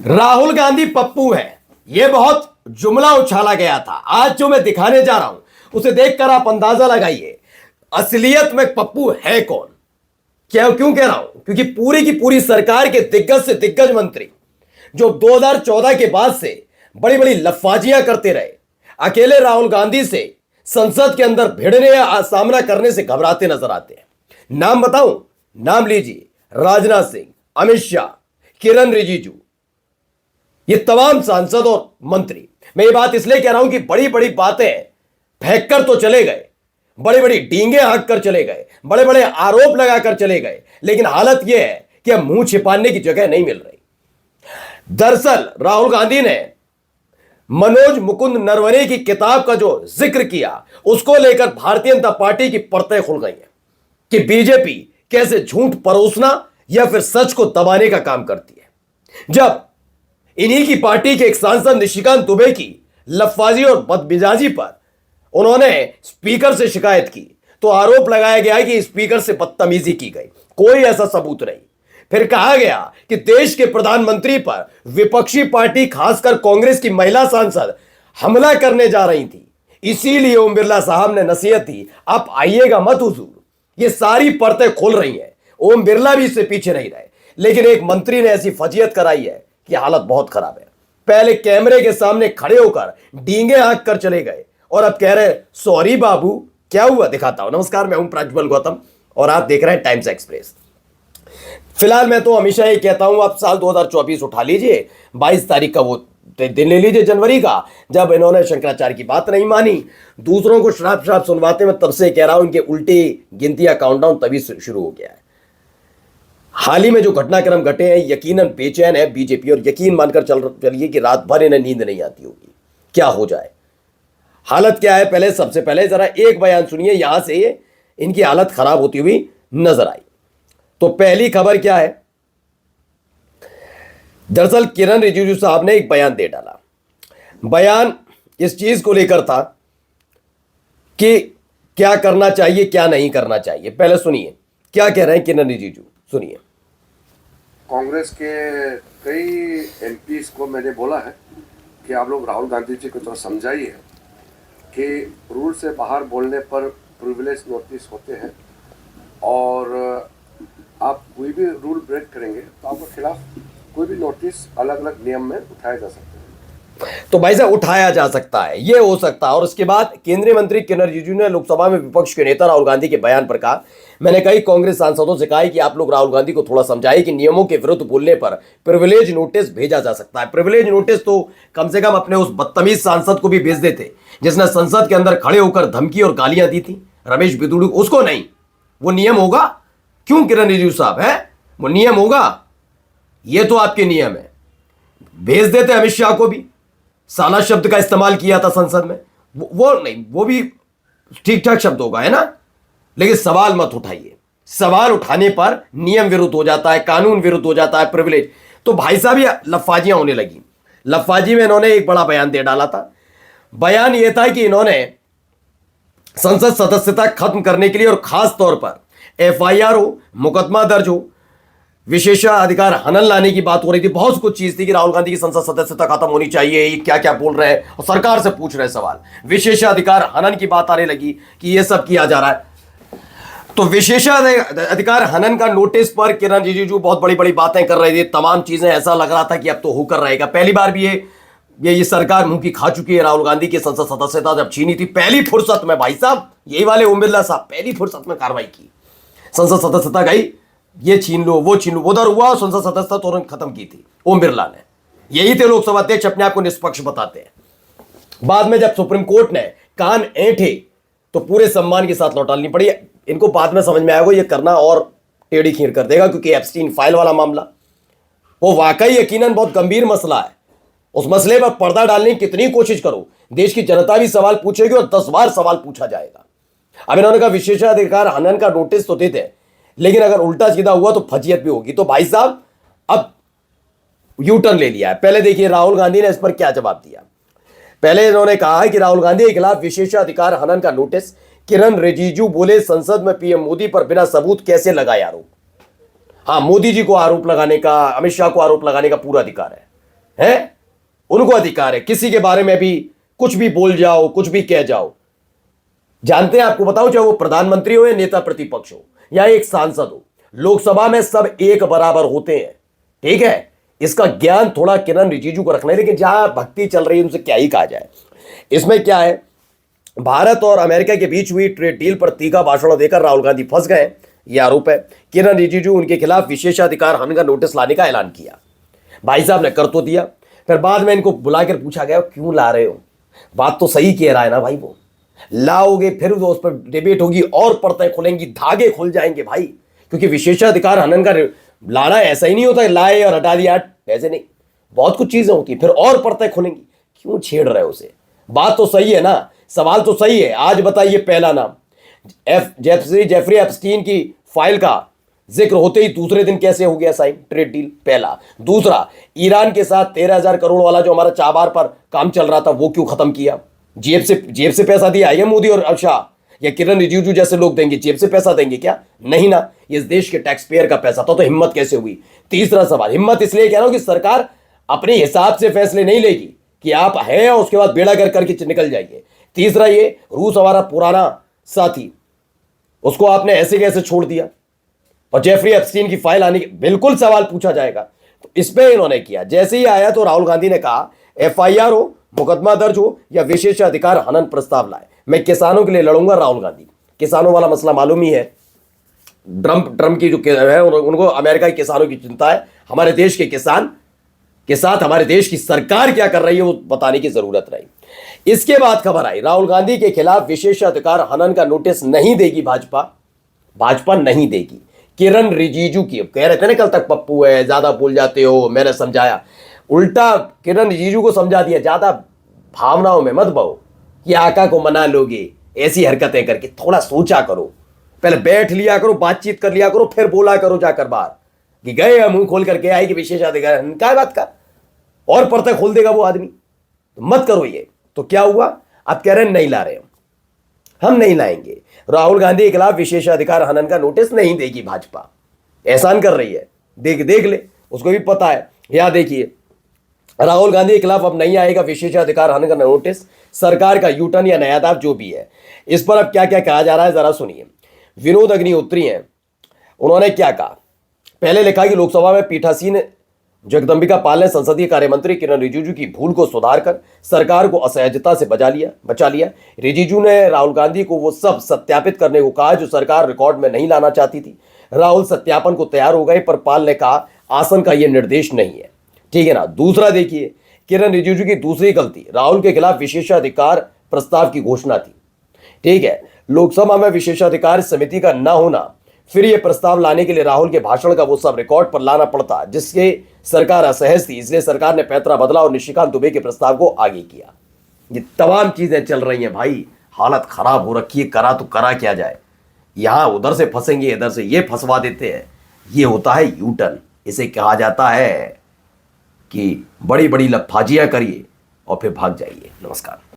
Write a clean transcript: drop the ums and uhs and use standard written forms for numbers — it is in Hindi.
राहुल गांधी पप्पू है, यह बहुत जुमला उछाला गया था। आज जो मैं दिखाने जा रहा हूं उसे देखकर आप अंदाजा लगाइए असलियत में पप्पू है कौन। क्यों कह रहा हूं? क्योंकि पूरी की पूरी सरकार के दिग्गज से दिग्गज मंत्री जो 2014 के बाद से बड़ी बड़ी लफाजियां करते रहे, अकेले राहुल गांधी से संसद के अंदर भिड़ने या सामना करने से घबराते नजर आते हैं। नाम बताऊं? नाम लीजिए, राजनाथ सिंह, अमित शाह, किरण रिजिजू, ये तमाम सांसद और मंत्री। मैं ये बात इसलिए कह रहा हूं कि बड़ी बड़ी बातें फेंक कर तो चले गए, बड़ी बड़ी डींगे हाँक कर चले गए, बड़े बड़े आरोप लगाकर चले गए, लेकिन हालत यह है कि अब मुंह छिपाने की जगह नहीं मिल रही। दरअसल राहुल गांधी ने मनोज मुकुंद नरवणे की किताब का जो जिक्र किया, उसको लेकर भारतीय जनता पार्टी की परतें खुल गई हैं कि बीजेपी कैसे झूठ परोसना या फिर सच को दबाने का काम करती है। जब इन्हीं की पार्टी के एक सांसद निशिकांत दुबे की लफाजी और बदमिजाजी पर उन्होंने स्पीकर से शिकायत की तो आरोप लगाया गया कि स्पीकर से बदतमीजी की गई। कोई ऐसा सबूत नहीं। फिर कहा गया कि देश के प्रधानमंत्री पर विपक्षी पार्टी खासकर कांग्रेस की महिला सांसद हमला करने जा रही थी, इसीलिए ओम बिरला साहब ने नसीहत दी, आप आइएगा मत हुजूर। ये सारी परतें खुल रही हैं। ओम बिरला भी इससे पीछे नहीं रहे, लेकिन एक मंत्री ने ऐसी फजीयत कराई है कि हालत बहुत खराब है। पहले कैमरे के सामने खड़े होकर डींगे हाँक कर चले गए और अब कह रहे सॉरी बाबू, क्या हुआ दिखाता हूं। नमस्कार, मैं हूं प्रज्वल गौतम और आप देख रहे हैं टाइम्स एक्सप्रेस। फिलहाल मैं तो हमेशा ये कहता हूं, आप साल 2024 उठा लीजिए, 22 तारीख का वो दिन ले लीजिए जनवरी का, जब इन्होंने शंकराचार्य की बात नहीं मानी, दूसरों को श्राप श्राप सुनवाते। मैं तब से कह रहा हूं इनके उल्टी गिनतियां काउंटडाउन तभी शुरू हो गया है। हाल ही में जो घटनाक्रम घटे हैं, यकीनन बेचैन है बीजेपी, और यकीन मानकर चलिए कि रात भर इन्हें नींद नहीं आती होगी। क्या हो जाए, हालत क्या है, पहले सबसे पहले जरा एक बयान सुनिए, यहां से इनकी हालत खराब होती हुई नजर आई। तो पहली खबर क्या है, दरअसल किरण रिजिजू साहब ने एक बयान दे डाला। बयान इस चीज को लेकर था कि क्या करना चाहिए क्या नहीं करना चाहिए। पहले सुनिए क्या कह रहे हैं किरण रिजिजू, सुनिए। कांग्रेस के कई एमपीज को मैंने बोला है कि आप लोग राहुल गांधी जी को थोड़ा समझाइए कि रूल से बाहर बोलने पर प्रिविलेज नोटिस होते हैं, और आप कोई भी रूल ब्रेक करेंगे तो आपके खिलाफ कोई भी नोटिस अलग अलग नियम में उठाया जा सकता है। तो भाई साहब उठाया जा सकता है, ये हो सकता है। और उसके बाद केंद्रीय मंत्री किरण रिजिजू ने लोकसभा में विपक्ष के नेता राहुल गांधी के बयान पर कहा, मैंने कई कांग्रेस सांसदों से कहा है कि आप लोग राहुल गांधी को थोड़ा समझाइए कि नियमों के विरुद्ध बोलने पर प्रिविलेज नोटिस भेजा जा सकता है। प्रिविलेज नोटिस तो कम से कम अपने उस बदतमीज सांसद को भी भेज देते जिसने संसद के अंदर खड़े होकर धमकी और गालियां दी थी, रमेश बिदुड़ू, उसको नहीं। वो नियम होगा क्यों किरण रिजिजू साहब, है वो नियम होगा, ये तो आपके नियम है। भेज देते अमित शाह को भी, साला शब्द का इस्तेमाल किया था संसद में, वो नहीं, वो भी ठीक ठाक शब्द होगा, है ना। लेकिन सवाल मत उठाइए, सवाल उठाने पर नियम विरुद्ध हो जाता है, कानून विरुद्ध हो जाता है, प्रिविलेज। तो भाई साहब ये लफाजियां होने लगी। लफाजी में इन्होंने एक बड़ा बयान दे डाला था। बयान यह था कि इन्होंने संसद सदस्यता खत्म करने के लिए और खास तौर पर एफआईआर हो, मुकदमा दर्ज हो, विशेषाधिकार हनन लाने की बात हो रही थी। बहुत कुछ चीज थी कि राहुल गांधी की संसद सदस्यता खत्म होनी चाहिए, ये क्या क्या बोल रहे हैं, और सरकार से पूछ रहे सवाल। विशेषाधिकार हनन की बात आने लगी कि ये सब किया जा रहा है। तो विशेषाधिकार हनन का नोटिस पर किरण रिजिजू बहुत बड़ी बड़ी बातें कर रहे थे, तमाम चीजें, ऐसा लग रहा था कि अब तो होकर रहेगा। पहली बार भी ये सरकार मुंह की खा चुकी है। राहुल गांधी की संसद सदस्यता जब छीनी थी, पहली फुर्सत में भाई साहब, यही वाले ओम बिरला साहब, पहली फुर्सत में कार्रवाई की। संसद सदस्यता गई, ये छीन लो वो छीन लो, उधर हुआ, संसद सदस्यता तुरंत खत्म की थी ओम बिरला ने। यही थे लोकसभा अध्यक्ष, अपने आप को निष्पक्ष बताते हैं। बाद में जब सुप्रीम कोर्ट ने कान ऐंठे तो पूरे सम्मान के साथ लौटानी पड़ी। इनको बाद में समझ में आएगा ये करना और टेढ़ी खीर कर देगा, क्योंकि एप्स्टीन फाइल वाला मामला वो वाकई यकीनन बहुत गंभीर मसला है। उस मसले पर पर्दा डालने की कितनी कोशिश करो, देश की जनता भी सवाल पूछेगी और 10 बार सवाल पूछा जाएगा। अब इन्होंने कहा विशेषाधिकार हनन का नोटिस तो देते, लेकिन अगर उल्टा सीधा हुआ तो फजीयत भी होगी। तो भाई साहब अब यू टर्न ले लिया है। पहले देखिए राहुल गांधी ने इस पर क्या जवाब दिया। पहले इन्होंने कहा है कि राहुल गांधी के खिलाफ विशेषाधिकार हनन का नोटिस। किरण रिजिजू बोले, संसद में पीएम मोदी पर बिना सबूत कैसे लगाए आरोप। हाँ, मोदी जी को आरोप लगाने का, अमित शाह को आरोप लगाने का पूरा अधिकार है, है, उनको अधिकार है किसी के बारे में भी कुछ भी बोल जाओ, कुछ भी कह जाओ। जानते हैं, आपको बताओ, चाहे वो प्रधानमंत्री हो या नेता प्रतिपक्ष हो या एक सांसद हो, लोकसभा में सब एक बराबर होते हैं। ठीक है, इसका ज्ञान थोड़ा किरण रिजिजू को रखना है, लेकिन जहां भक्ति चल रही है उनसे क्या ही कहा जाए। इसमें क्या है, भारत और अमेरिका के बीच हुई ट्रेड डील पर तीखा भाषण देकर राहुल गांधी फंस गए, यह आरोप है। किरण रिजिजू उनके खिलाफ विशेषाधिकार हनन का नोटिस लाने का ऐलान किया। भाई साहब ने कर तो दिया, फिर बाद में इनको बुलाकर पूछा गया क्यों ला रहे हो, बात तो सही कह रहा है ना भाई, वो लाओगे फिर उस पर डिबेट होगी और परतें खुलेंगी, धागे खुल जाएंगे भाई, क्योंकि विशेषाधिकार हनन का लाना ऐसा ही नहीं होता है लाए और हटा दिया, ऐसे नहीं, बहुत कुछ चीजें होती है, फिर और परतें खुलेंगी, क्यों छेड़ रहे हो उसे। बात तो सही है ना, सवाल तो सही है। आज बताइए, पहला नाम जेफरी एप्स्टीन की फाइल का जिक्र होते ही दूसरे दिन कैसे हो गया साइन ट्रेड डील, पहला। दूसरा, ईरान के साथ 13,000 करोड़ वाला जो हमारा चाबार पर काम चल रहा था वो क्यों खत्म किया। जेब से पैसा दिया है मोदी और शाह या किरण रिजिजू जैसे लोग देंगे, जेब से पैसा देंगे क्या, नहीं ना, इस देश के टैक्स पेयर का पैसा था, तो हिम्मत कैसे हुई। तीसरा सवाल, हिम्मत इसलिए कह रहा हूं कि सरकार अपने हिसाब से फैसले नहीं लेगी कि आप हैं और उसके बाद बेड़ा गर्क करके निकल जाइए। तीसरा, ये रूस हमारा पुराना साथी, उसको आपने ऐसे कैसे छोड़ दिया, और जेफरी एप्स्टीन की फाइल आने की बिल्कुल सवाल पूछा जाएगा, तो इस पे इन्होंने किया। जैसे ही आया तो राहुल गांधी ने कहा एफआईआर हो, मुकदमा दर्ज हो या विशेषाधिकार हनन प्रस्ताव लाए, मैं किसानों के लिए लड़ूंगा। राहुल गांधी, किसानों वाला मसला मालूम ही है, ट्रम्प की जो है उनको अमेरिका के किसानों की चिंता है, हमारे देश के किसान के साथ हमारे देश की सरकार क्या कर रही है वो बताने की जरूरत नहीं। इसके बाद खबर आई राहुल गांधी के खिलाफ विशेषाधिकार हनन का नोटिस नहीं देगी भाजपा नहीं देगी। किरण रिजिजू की, कह रहे थे ना कल तक पप्पू है, ज्यादा भूल जाते हो, मैंने समझाया, उल्टा किरण रिजिजू को समझा दिया, ज्यादा भावनाओं में मत बहो कि आका को मना लोगे ऐसी हरकतें करके, थोड़ा सोचा करो, पहले बैठ लिया करो, बातचीत कर लिया करो, फिर बोला करो जाकर बाहर कि गए मुंह खोल करके आए कि विशेषाधिकार, क्या बात का, और पर्दा खोल देगा वो आदमी, तो मत करो ये। तो क्या हुआ, आप कह रहे हैं नहीं ला रहे हम नहीं लाएंगे, राहुल गांधी के खिलाफ विशेषाधिकार हनन का नोटिस नहीं देगी भाजपा, एहसान कर रही है, देख ले, उसको भी पता है। यहां देखिए, राहुल गांधी के खिलाफ अब नहीं आएगा विशेषाधिकार हनन का नोटिस, सरकार का यूटर्न या नया दाव जो भी है। इस पर अब क्या क्या कहा जा रहा है जरा सुनिए। विनोद अग्निहोत्री हैं, उन्होंने क्या कहा, पहले लिखा कि लोकसभा में पीठासीन जगदंबिका पाल ने संसदीय कार्य मंत्री किरण रिजिजू की भूल को सुधारकर सरकार को असहजता से बचा लिया। रिजिजू ने राहुल गांधी को वो सब सत्यापित करने को कहा जो सरकार रिकॉर्ड में नहीं लाना चाहती थी। राहुल सत्यापन को तैयार हो गए, पर पाल ने कहा आसन का यह निर्देश नहीं है, ठीक है ना। दूसरा देखिए, किरण रिजिजू की दूसरी गलती, राहुल के खिलाफ विशेषाधिकार प्रस्ताव की घोषणा थी, ठीक है, लोकसभा में विशेषाधिकार समिति का न होना, फिर यह प्रस्ताव लाने के लिए राहुल के भाषण का वो सब रिकॉर्ड पर लाना पड़ता, जिसके सरकार असहज थी, इसलिए सरकार ने पैतरा बदला और निशिकांत दुबे के प्रस्ताव को आगे किया। ये तमाम चीजें चल रही हैं भाई, हालत खराब हो रखी है, करा तो करा क्या जाए, यहां उधर से फंसेंगे, इधर से ये फंसवा देते हैं, ये होता है यूटर्न। इसे कहा जाता है कि बड़ी बड़ी लफाजियां करिए और फिर भाग जाइए। नमस्कार।